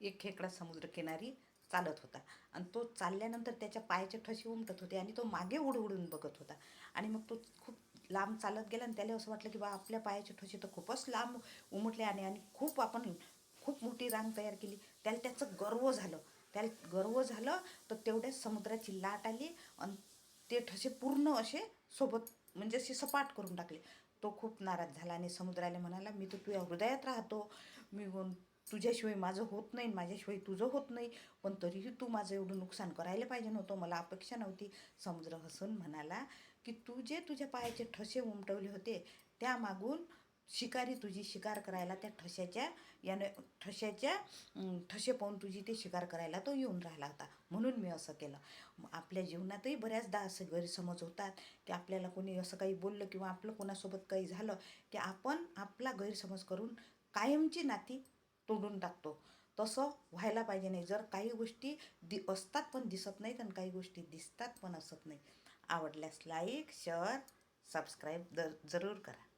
एक खेकडा समुद्रकिनारी चालत होता आणि तो चालल्यानंतर त्याच्या पायाचे ठसे उमटत होते आणि तो मागे उडून बघत होता. आणि मग तो खूप लांब चालत गेला आणि त्याला असं वाटलं की बा आपल्या पायाचे ठसे तर खूपच लांब उमटले आणि आणि खूप आपण खूप मोठी रांग तयार केली. त्याला त्याचं गर्व झालं. त्याला गर्व झालं तर तेवढ्याच समुद्राची लाट आली आणि ते ठसे पूर्ण असे सोबत म्हणजे असे सपाट करून टाकले. तो खूप नाराज झाला आणि समुद्राला म्हणाला, मी तर तुझ्या हृदयात राहतो, मी तुझ्याशिवाय माझं होत नाही, माझ्याशिवाय तुझं होत नाही, पण तरीही तू माझं एवढं नुकसान करायला पाहिजे नव्हतं, मला अपेक्षा नव्हती. समुद्र हसून म्हणाला की तू जे तुझ्या पायाचे ठसे उमटवले होते त्यामागून शिकारी तुझी शिकार करायला त्या ठशाच्या ठसे पाहून तुझी ते शिकार करायला तो येऊन राहिला होता, म्हणून मी असं केलं. आपल्या जीवनातही बऱ्याचदा असे गैरसमज होतात की आपल्याला कोणी असं काही बोललं किंवा आपलं कोणासोबत काही झालं की आपण आपला गैरसमज करून कायमची नाती तोडून टाकतो. तसं व्हायला पाहिजे नाही. जर काही गोष्टी असतात पण दिसत नाहीत आणि काही गोष्टी दिसतात पण असत नाही. आवडल्यास लाईक शेअर सबस्क्राईब जरूर करा.